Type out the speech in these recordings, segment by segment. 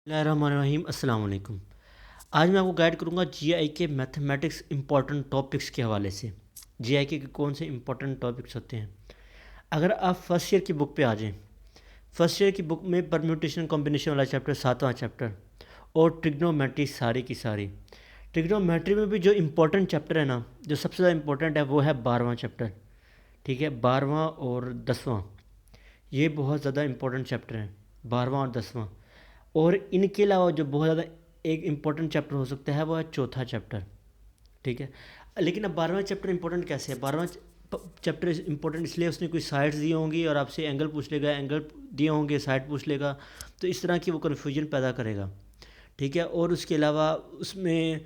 बिस्मिल्लाहिर्रहमानिर्रहीम अस्सलाम वालेकुम। आज मैं आपको गाइड करूंगा जीआई के मैथमेटिक्स इंपॉर्टेंट टॉपिक्स के हवाले से। जीआई के कौन से इंपॉर्टेंट टॉपिक्स होते हैं। अगर आप फर्स्ट ईयर की बुक पे आ जाएं, फर्स्ट ईयर की बुक में परम्यूटेशन कॉम्बिनेशन वाला चैप्टर 7वां चैप्टर और ट्रिग्नोमेट्री सारी की सारी। ट्रिग्नोमेट्री में भी जो इम्पोर्टेंट चैप्टर है ना, जो सबसे ज़्यादा इम्पोर्टेंट है वो है 12वां चैप्टर। ठीक है, 12वां और 10वां, ये बहुत ज़्यादा इम्पोर्टेंट चैप्टर हैं, 12वां और 10वां। और इनके अलावा जो बहुत ज़्यादा एक इम्पॉर्टेंट चैप्टर हो सकता है वो है चौथा चैप्टर। ठीक है, लेकिन अब 12वां चैप्टर इंपॉर्टेंट कैसे है। 12वां चैप्टर इंपॉर्टेंट इसलिए उसने कोई साइड्स दी होंगी और आपसे एंगल पूछ लेगा, एंगल दिए होंगे साइड पूछ लेगा, तो इस तरह की वो कन्फ्यूजन पैदा करेगा। ठीक है, और उसके अलावा उसमें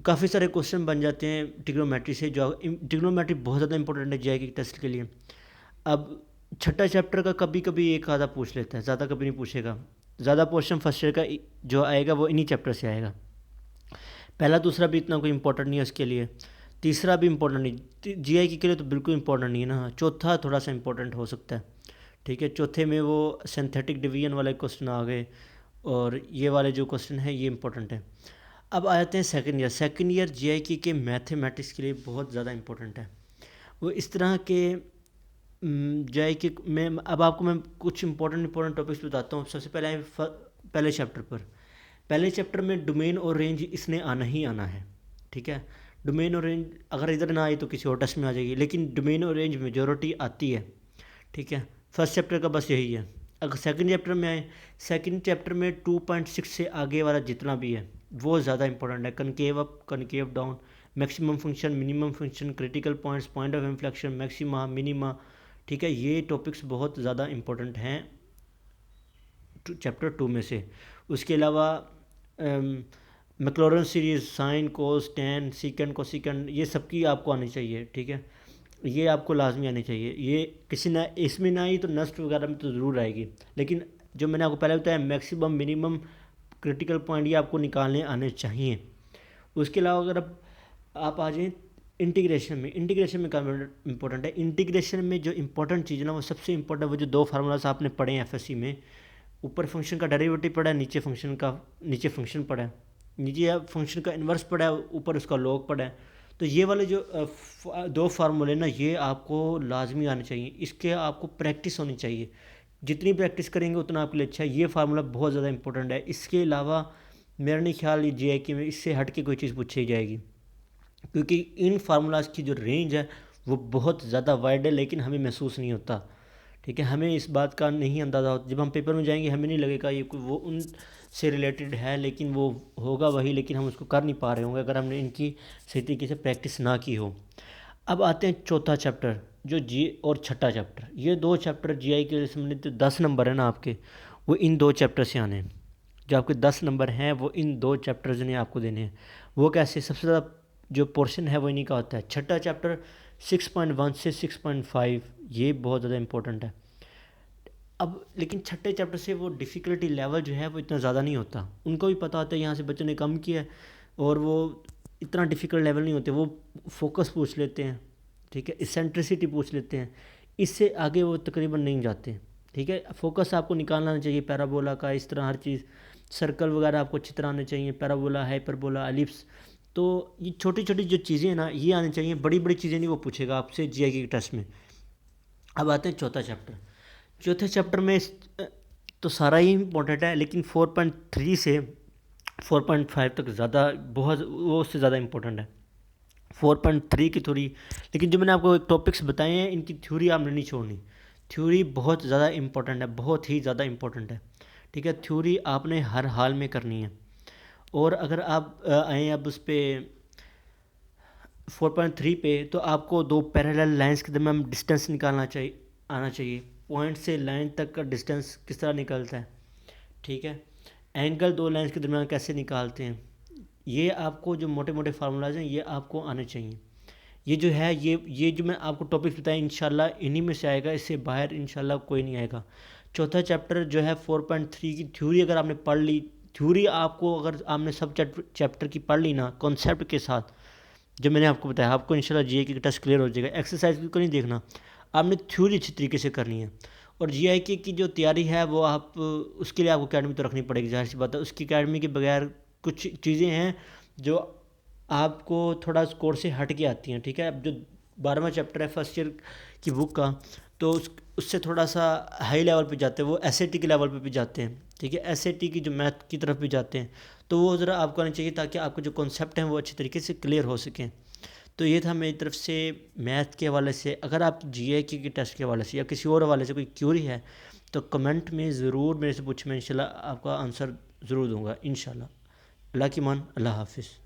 काफ़ी सारे क्वेश्चन बन जाते हैं ट्रिग्नोमेट्री से। जो ट्रिग्नोमेट्री बहुत ज़्यादा इंपॉर्टेंट है जेईई के टेस्ट के लिए। अब छठा चैप्टर का कभी कभी एक आधा पूछ लेता है, ज़्यादा कभी नहीं पूछेगा। ज़्यादा पोर्शन फर्स्ट ईयर का जो आएगा वो इन्हीं चैप्टर से आएगा। पहला दूसरा भी इतना कोई इंपॉर्टेंट नहीं है उसके लिए, तीसरा भी इंपॉर्टेंट नहीं, जीआई के लिए तो बिल्कुल इंपॉर्टेंट नहीं है ना। चौथा थोड़ा सा इंपॉर्टेंट हो सकता है। ठीक है, चौथे में वो सिंथेटिक डिवीजन वाले क्वेश्चन आ गए और ये वाले जो क्वेश्चन है ये इंपॉर्टेंट है। अब आ जाते हैं second year. Second year GI के मैथमेटिक्स के लिए बहुत ज़्यादा इंपॉर्टेंट है। वो इस तरह के जेईई के मैं अब आपको मैं कुछ इंपॉर्टेंट टॉपिक्स बताता हूँ। सबसे पहले आए पहले चैप्टर पर। पहले चैप्टर में डोमेन और रेंज इसने आना ही आना है। ठीक है, डोमेन और रेंज अगर इधर ना आई तो किसी और टेस्ट में आ जाएगी, लेकिन डोमेन और रेंज मेजोरिटी आती है। ठीक है, फर्स्ट चैप्टर का बस यही है। अगर सेकंड चैप्टर में आए, सेकंड चैप्टर में 2.6 से आगे वाला जितना भी है वो ज़्यादा इंपॉर्टेंट है। Concave up, concave down, maximum function, minimum function, critical points, point of inflection, maxima, minima. ठीक है, ये टॉपिक्स बहुत ज़्यादा इंपॉर्टेंट हैं चैप्टर 2 में से। उसके अलावा मैक्लॉरन सीरीज़, साइन, कोस, टैन, सीकेंड, कोसिकेंड, ये सबकी आपको आनी चाहिए। ठीक है, ये आपको लाजमी आनी चाहिए। ये किसी ना इसमें ना आई तो नस्ट वगैरह में तो ज़रूर आएगी, लेकिन जो मैंने आपको पहले बताया मैक्सिमम, मिनिमम, क्रिटिकल पॉइंट, ये आपको निकालने आने चाहिए। उसके अलावा अगर आप आ जाएँ इंटीग्रेशन में, इंटीग्रेशन में काफ़ी इंपॉर्टेंट है। इंटीग्रेशन में जो इंपॉर्टेंट चीज़ है ना, वो सबसे इंपॉर्टेंट वो जो दो फार्मूलाज आपने पढ़े हैं एफएससी में। ऊपर फंक्शन का डेरिवेटिव पढ़ा है, नीचे फंक्शन पढ़ा है, नीचे फंक्शन का इन्वर्स पढ़ा है, ऊपर उसका लॉग पढ़ा है। तो ये वाले जो दो फार्मूले ना, ये आपको लाजमी आने चाहिए। इसके आपको प्रैक्टिस होनी चाहिए। जितनी प्रैक्टिस करेंगे उतना आपके लिए अच्छा है। ये फार्मूला बहुत ज़्यादा इंपॉर्टेंट है। इसके अलावा मेरा नहीं ख्याल ये जेईई में इससे हट के कोई चीज़ पूछी जाएगी, क्योंकि इन फार्मूलाज की जो रेंज है वो बहुत ज़्यादा वाइड है, लेकिन हमें महसूस नहीं होता। ठीक है, हमें इस बात का नहीं अंदाज़ा होता। जब हम पेपर में जाएंगे हमें नहीं लगेगा ये कोई वो उन से रिलेटेड है, लेकिन वो होगा वही, लेकिन हम उसको कर नहीं पा रहे होंगे अगर हमने इनकी सही तरीके से प्रैक्टिस ना की हो। अब आते हैं चौथा चैप्टर जो जी और छठा चैप्टर। ये दो चैप्टर जीआई के संबंधित 10 नंबर है ना आपके, वो इन दो चैप्टर से आने हैं। जो आपके 10 नंबर हैं वो इन दो चैप्टर्स ने आपको देने हैं। वो कैसे, सबसे ज़्यादा जो पोर्शन है वो इन्हीं का होता है। छठा चैप्टर 6.1 से 6.5, ये बहुत ज़्यादा इंपॉर्टेंट है। अब लेकिन छठे चैप्टर से वो डिफ़िकल्टी लेवल जो है वो इतना ज़्यादा नहीं होता। उनको भी पता होता है यहाँ से बच्चों ने कम किया है और वो इतना डिफ़िकल्ट लेवल नहीं होते। वो फोकस पूछ लेते हैं, ठीक है, इसेंट्रिसिटी पूछ लेते हैं, इससे आगे वो तकरीबन नहीं जाते। ठीक है, फोकस आपको निकालना चाहिए पैराबोला का, इस तरह हर चीज़, सर्कल वगैरह आपको अच्छी तरह आने चाहिए, पैराबोला, हाइपरबोला, एलिप्स। तो ये छोटी छोटी जो चीज़ें हैं ना ये आनी चाहिए, बड़ी बड़ी चीज़ें नहीं वो पूछेगा आपसे जीआई के टेस्ट में। अब आते हैं चौथा चैप्टर। चौथे चैप्टर में तो सारा ही इम्पोर्टेंट है, लेकिन 4.3 से 4.5 तक ज़्यादा बहुत वो उससे ज़्यादा इम्पोर्टेंट है। 4.3 की थ्योरी, लेकिन जो मैंने आपको टॉपिक्स बताए हैं इनकी थ्योरी आपने नहीं छोड़नी। थ्योरी बहुत ज़्यादा इम्पोर्टेंट है, बहुत ही ज़्यादा इम्पोर्टेंट है। ठीक है, थ्योरी आपने हर हाल में करनी है। और अगर आप आए अब उस पर 4.3 पे, तो आपको दो पैरेलल लाइंस के दरम्यान डिस्टेंस निकालना चाहिए, आना चाहिए। पॉइंट से लाइन तक का डिस्टेंस किस तरह निकलता है। ठीक है, एंगल दो लाइंस के दरम्यान कैसे निकालते हैं, ये आपको जो मोटे मोटे फार्मूलाज हैं ये आपको आने चाहिए। ये जो है ये जो मैं आपको टॉपिक्स बताए इंशाल्लाह इन्हीं में से आएगा, इससे बाहर इंशाल्लाह कोई नहीं आएगा। चौथा चैप्टर जो है 4.3 की थ्योरी अगर आपने पढ़ ली, थ्योरी आपको अगर आपने सब चैप्टर की पढ़ ली ना कॉन्सेप्ट के साथ, जो मैंने आपको बताया, आपको इंशाल्लाह जीए की टेस्ट क्लियर हो जाएगा। एक्सरसाइज को नहीं देखना, आपने थ्योरी अच्छी तरीके से करनी है। और GI की जो तैयारी है वो आप उसके लिए आपको अकेडमी तो रखनी पड़ेगी, ज़ाहिर सी बात है। उसकी अकेडमी के बगैर कुछ चीज़ें हैं जो आपको थोड़ा स्कोर से हट के आती हैं, ठीक है। अब जो 12वां चैप्टर है फर्स्ट ईयर की बुक का, तो उससे थोड़ा सा हाई लेवल पे जाते हैं, वो SAT के लेवल पे भी जाते हैं, ठीक है। SAT की जो मैथ की तरफ भी जाते हैं, तो वो ज़रा आपको आना चाहिए ताकि आपके जो कॉन्सेप्ट हैं वो अच्छे तरीके से क्लियर हो सकें। तो ये था मेरी तरफ से मैथ के हवाले से। अगर आप GI के टेस्ट के हवाले से या किसी और हवाले से कोई क्यूरी है तो कमेंट में ज़रूर मेरे से पूछें, मैं इंशाल्लाह आपका आंसर ज़रूर दूंगा इंशाल्लाह। अल्लाह की मान, अल्लाह हाफिज़।